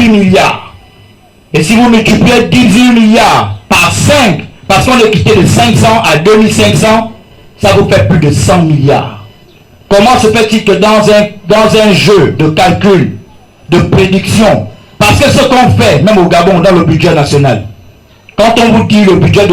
18 milliards. Et si vous multipliez 18 milliards par 5, parce qu'on est quitté de 500 à 2500, ça vous fait plus de 100 milliards. Comment se fait-il que dans un jeu de calcul, de prédiction, parce que ce qu'on fait, même au Gabon, dans le budget national, quand on vous dit le budget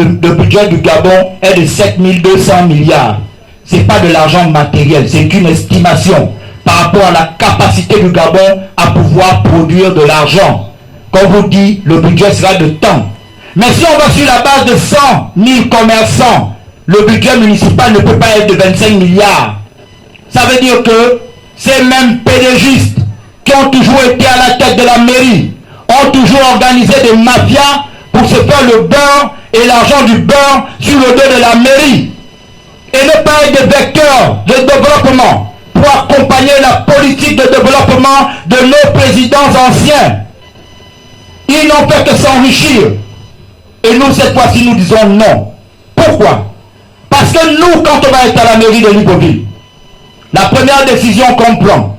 du Gabon est de 7200 milliards, ce n'est pas de l'argent matériel, c'est une estimation par rapport à la capacité du Gabon à pouvoir produire de l'argent. Quand on vous dit le budget sera de temps. Mais si on va sur la base de 100 000 commerçants, le budget municipal ne peut pas être de 25 milliards. Ça veut dire que ces mêmes PDGistes qui ont toujours été à la tête de la mairie ont toujours organisé des mafias pour se faire le beurre et l'argent du beurre sur le dos de la mairie. Et ne pas être des vecteurs de développement pour accompagner la politique de développement de nos présidents anciens. Ils n'ont fait que s'enrichir. Et nous, cette fois-ci, nous disons non. Pourquoi? Parce que nous, quand on va être à la mairie de Libreville, la première décision qu'on prend,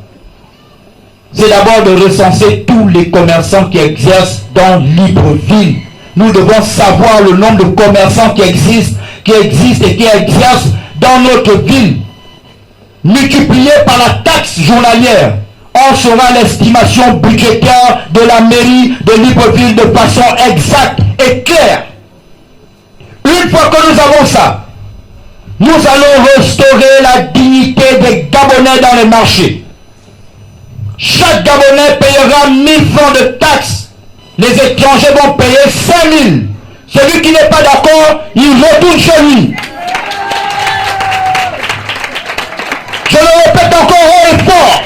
c'est d'abord de recenser tous les commerçants qui exercent dans Libreville. Nous devons savoir le nombre de commerçants qui existent et qui exercent dans notre ville. Multiplié par la taxe journalière, on saura l'estimation budgétaire de la mairie de Libreville de façon exacte et claire. Une fois que nous avons ça, nous allons restaurer la dignité des Gabonais dans les marchés. Chaque Gabonais payera 1000 francs de taxes. Les étrangers vont payer 5000. Celui qui n'est pas d'accord, il retourne chez lui. Je le répète encore haut et fort.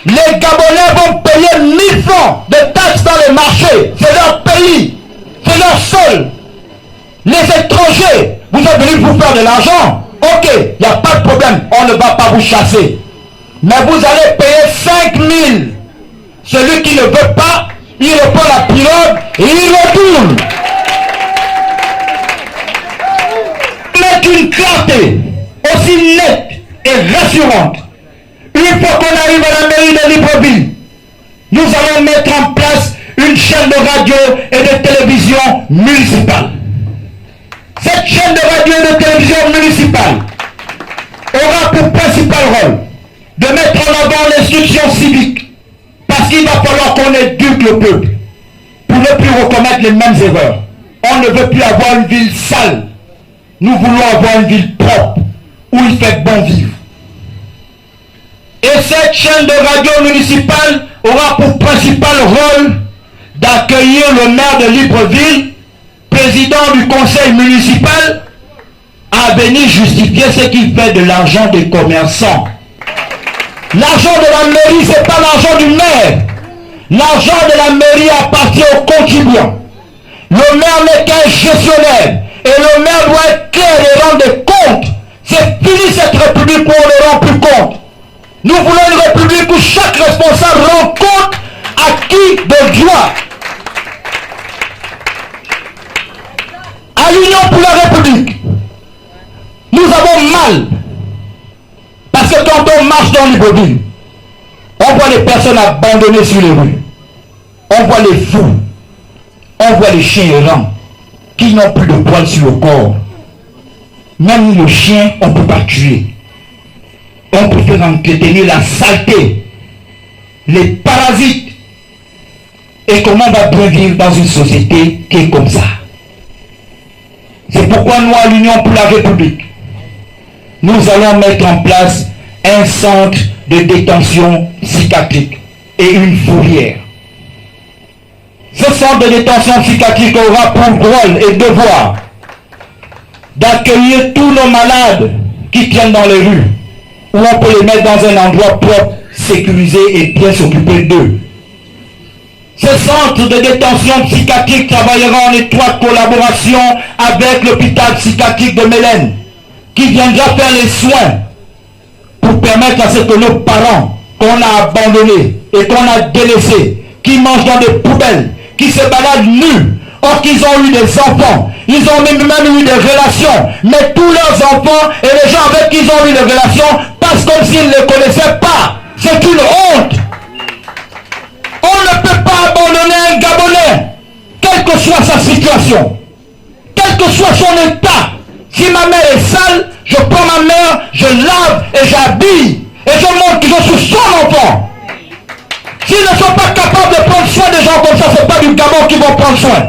Les Gabonais vont payer 1000 francs de taxes dans les marchés. C'est leur pays. C'est leur sol. Les étrangers, vous êtes venus pour faire de l'argent. Ok, il n'y a pas de problème. On ne va pas vous chasser. Mais vous allez payer 5000. Celui qui ne veut pas, il reprend la pirogue et il retourne. Mettre une clarté aussi nette et rassurante. Une fois qu'on arrive à la mairie de Libreville, nous allons mettre en place une chaîne de radio et de télévision municipale. Cette chaîne de radio et de télévision municipale aura pour principal rôle de mettre en avant l'instruction civique, parce qu'il va falloir qu'on éduque le peuple pour ne plus recommettre les mêmes erreurs. On ne veut plus avoir une ville sale. Nous voulons avoir une ville propre où il fait bon vivre. Et cette chaîne de radio municipale aura pour principal rôle d'accueillir le maire de Libreville, président du conseil municipal, à venir justifier ce qu'il fait de l'argent des commerçants. L'argent de la mairie, ce n'est pas l'argent du maire. L'argent de la mairie appartient aux contribuants. Le maire n'est qu'un gestionnaire. Et le maire doit être clair et rendre des comptes. C'est fini cette république où on ne rend plus compte. Nous voulons une république où chaque responsable rend compte à qui de droit. À l'Union pour la République, nous avons mal. Parce que quand on marche dans Libreville, on voit les personnes abandonnées sur les rues. On voit les fous. On voit les chiens errants qui n'ont plus de poils sur le corps. Même le chien, on ne peut pas tuer. On peut faire entretenir la saleté, les parasites. Et comment on va bien vivre dans une société qui est comme ça? C'est pourquoi nous, à l'Union pour la République, nous allons mettre en place un centre de détention psychiatrique et une fourrière. Ce centre de détention psychiatrique aura pour rôle et devoir d'accueillir tous nos malades qui tiennent dans les rues, où on peut les mettre dans un endroit propre, sécurisé et bien s'occuper d'eux. Ce centre de détention psychiatrique travaillera en étroite collaboration avec l'hôpital psychiatrique de Mélène, qui viendra faire les soins pour permettre à ce que nos parents qu'on a abandonnés et qu'on a délaissés, qui mangent dans des poubelles, qui se baladent nus, or qu'ils ont eu des enfants, ils ont même eu des relations, mais tous leurs enfants et les gens avec qui ils ont eu des relations passent comme s'ils ne les connaissaient pas. C'est une honte. On ne peut pas abandonner quelle que soit sa situation, quel que soit son état. Si ma mère est sale, je prends ma mère, je lave et j'habille. Et je montre que je suis son enfant. S'ils ne sont pas capables de prendre soin des gens comme ça, ce n'est pas du Gabon qui vont prendre soin.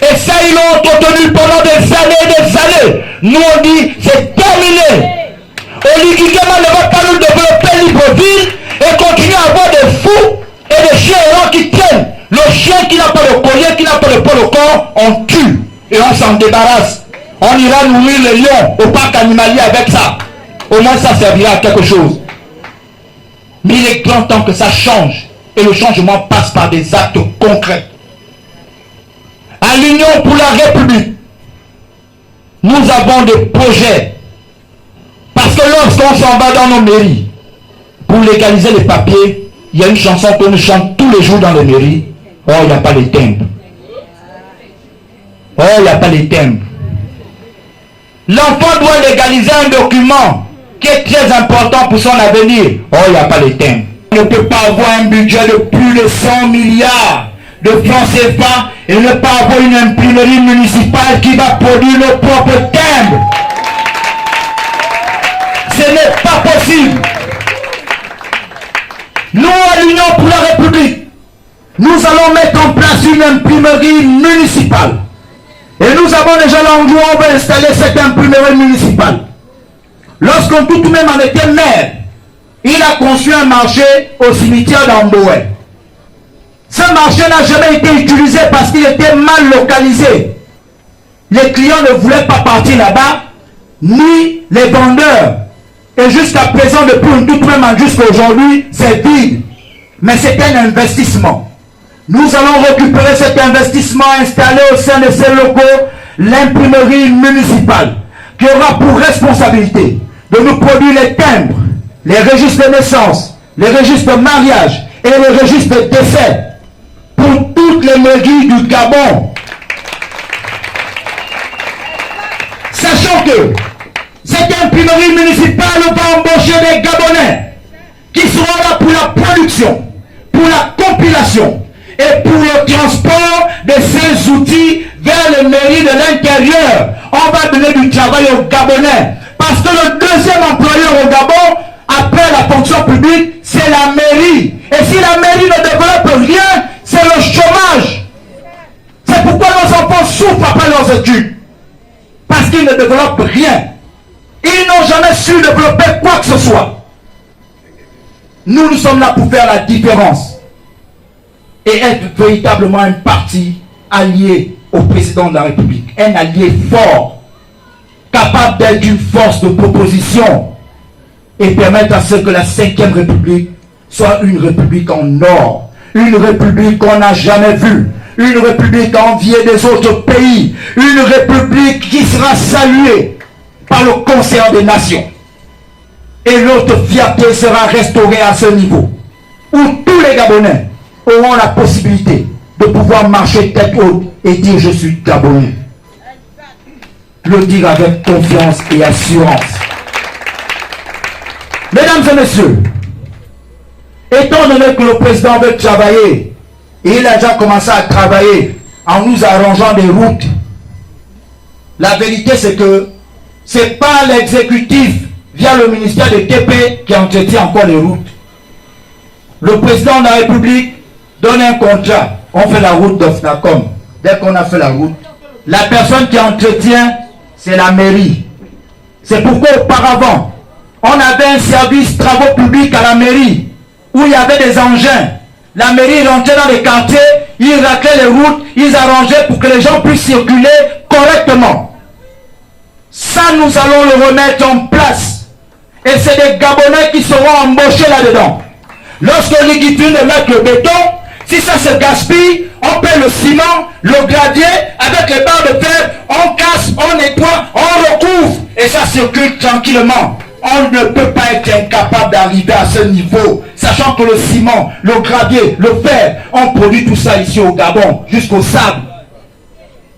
Et ça, ils l'ont entretenu pendant des années et des années. Nous, on dit, c'est terminé. Oligigama ne va pas nous développer Libreville et continuer à avoir des fous et des chiens errants qui tiennent. Le chien qui n'a pas le collier, qui n'a pas le poil au corps, on tue et on s'en débarrasse. On ira nourrir les lions au parc animalier avec ça. Au moins ça servira à quelque chose. Mais il est grand temps que ça change. Et le changement passe par des actes concrets. À l'Union pour la République, nous avons des projets. Parce que lorsqu'on s'en va dans nos mairies, pour légaliser les papiers, il y a une chanson que nous chantons tous les jours dans les mairies. Oh, il n'y a pas les timbres. Oh, il n'y a pas les timbres. L'enfant doit légaliser un document qui est très important pour son avenir. Oh, il n'y a pas les timbres. On ne peut pas avoir un budget de plus de 100 milliards de francs CFA et ne pas avoir une imprimerie municipale qui va produire nos propres timbres. Ce n'est pas possible. Nous, à l'Union pour la République, nous allons mettre en place une imprimerie municipale. Et nous avons déjà l'endroit où on va installer cette imprimerie municipale. Lorsqu'on tout même en était maire, il a conçu un marché au cimetière d'Amboé. Ce marché n'a jamais été utilisé parce qu'il était mal localisé. Les clients ne voulaient pas partir là-bas, ni les vendeurs. Et jusqu'à présent, depuis tout même jusqu'à aujourd'hui, c'est vide. Mais c'est un investissement. Nous allons récupérer cet investissement installé au sein de ces locaux, l'imprimerie municipale, qui aura pour responsabilité de nous produire les timbres, les registres de naissance, les registres de mariage et les registres de décès pour toutes les mairies du Gabon. Sachant que cette imprimerie municipale va embaucher des Gabonais qui seront là pour la production, pour la compilation et pour le transport de ces outils vers les mairies de l'intérieur. On va donner du travail aux Gabonais. Parce que le deuxième employeur au Gabon, après la fonction publique, c'est la mairie. Et si la mairie ne développe rien, c'est le chômage. C'est pourquoi nos enfants souffrent après leurs études. Parce qu'ils ne développent rien. Ils n'ont jamais su développer quoi que ce soit. Nous sommes là pour faire la différence. Et être véritablement un parti allié au président de la République. Un allié fort. Capable d'être une force de proposition. Et permettre à ce que la 5e République soit une république en or. Une république qu'on n'a jamais vue. Une république enviée des autres pays. Une république qui sera saluée par le concert des nations. Et notre fierté sera restaurée à ce niveau. Où tous les Gabonais auront la possibilité de pouvoir marcher tête haute et dire je suis Gabonais. Le dire avec confiance et assurance. Mesdames et messieurs, étant donné que le président veut travailler, et il a déjà commencé à travailler en nous arrangeant des routes, la vérité c'est que ce n'est pas l'exécutif via le ministère de TP qui entretient encore les routes. Le président de la République donne un contrat, on fait la route d'Ofnacom. Dès qu'on a fait la route, la personne qui entretient, c'est la mairie. C'est pourquoi auparavant, on avait un service travaux publics à la mairie, où il y avait des engins. La mairie rentrait dans les quartiers, ils raclaient les routes, ils arrangeaient pour que les gens puissent circuler correctement. Ça, nous allons le remettre en place. Et c'est des Gabonais qui seront embauchés là-dedans. Lorsque l'Iguitune de mettre le béton, si ça se gaspille, on paie le ciment, le gravier, avec les barres de fer, on casse, on nettoie, on recouvre. Et ça circule tranquillement. On ne peut pas être incapable d'arriver à ce niveau, sachant que le ciment, le gravier, le fer, on produit tout ça ici au Gabon, jusqu'au sable.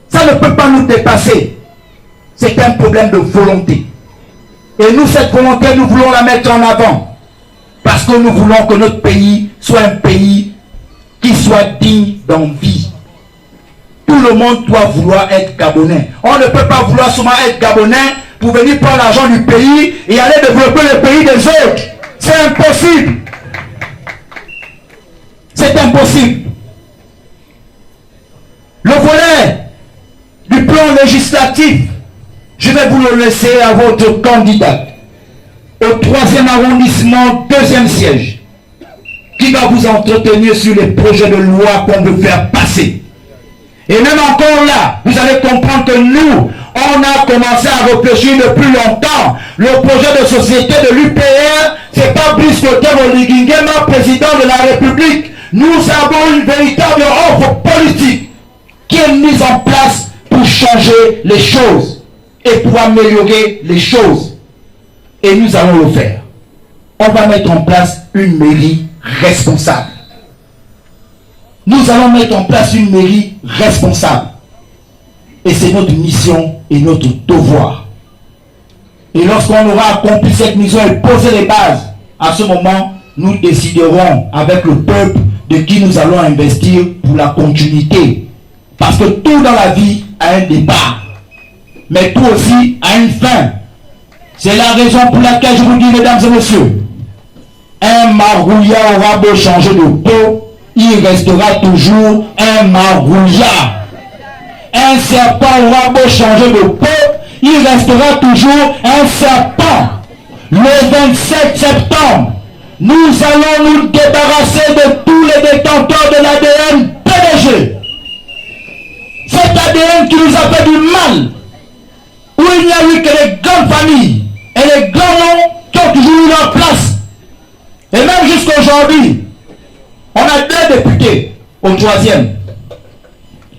Ça ne peut pas nous dépasser. C'est un problème de volonté. Et nous, cette volonté, nous voulons la mettre en avant. Parce que nous voulons que notre pays soit un pays qui soit digne d'envie. Tout tout le monde doit vouloir être Gabonais. On ne peut pas vouloir seulement être Gabonais pour venir prendre l'argent du pays et aller développer le pays des autres. C'est impossible. C'est impossible. Le volet du plan législatif, je vais vous le laisser à votre candidat au 3e arrondissement, 2e siège, qui va vous entretenir sur les projets de loi qu'on veut faire passer. Et même encore là, vous allez comprendre que nous, on a commencé à réfléchir depuis longtemps. Le projet de société de l'UPR, c'est pas Brice Clotaire président de la République. Nous avons une véritable offre politique qui est mise en place pour changer les choses et pour améliorer les choses. Et nous allons le faire. On va mettre en place une mairie responsable. Nous allons mettre en place une mairie responsable. Et c'est notre mission et notre devoir. Et lorsqu'on aura accompli cette mission et posé les bases, à ce moment, nous déciderons avec le peuple de qui nous allons investir pour la continuité. Parce que tout dans la vie a un départ. Mais tout aussi a une fin. C'est la raison pour laquelle je vous dis, mesdames et messieurs, un marouillard aura beau changer de peau, il restera toujours un marouillard. Un serpent aura beau changer de peau, il restera toujours un serpent. Le 27 septembre, nous allons nous débarrasser de tous les détenteurs de l'ADN PDG. Cet ADN qui nous a fait du mal, où il n'y a eu que les grandes familles et les grands noms qui ont toujours eu leur place. Et même jusqu'à aujourd'hui, on a 2 députés au 3e.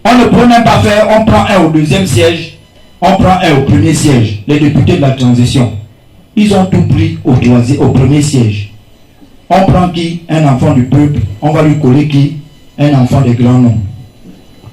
On ne peut même pas faire, on prend un au 2e siège, on prend un au 1er siège. Les députés de la transition, ils ont tout pris au 1er siège. On prend qui? Un enfant du peuple, on va lui coller qui? Un enfant des grands noms.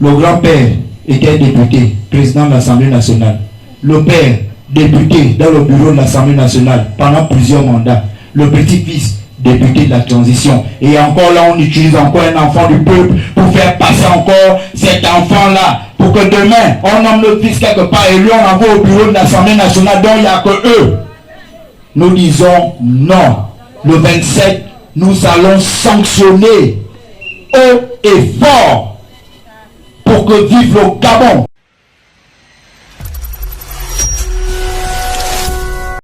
Le grand-père était député, président de l'Assemblée nationale. Le père, député dans le bureau de l'Assemblée nationale pendant plusieurs mandats. Le petit-fils, député de la transition. Et encore là, on utilise encore un enfant du peuple pour faire passer encore cet enfant-là. Pour que demain, on nomme le fils quelque part et lui, on envoie au bureau de l'Assemblée nationale dont il n'y a que eux. Nous disons non. Le 27, nous allons sanctionner haut et fort pour que vive le Gabon.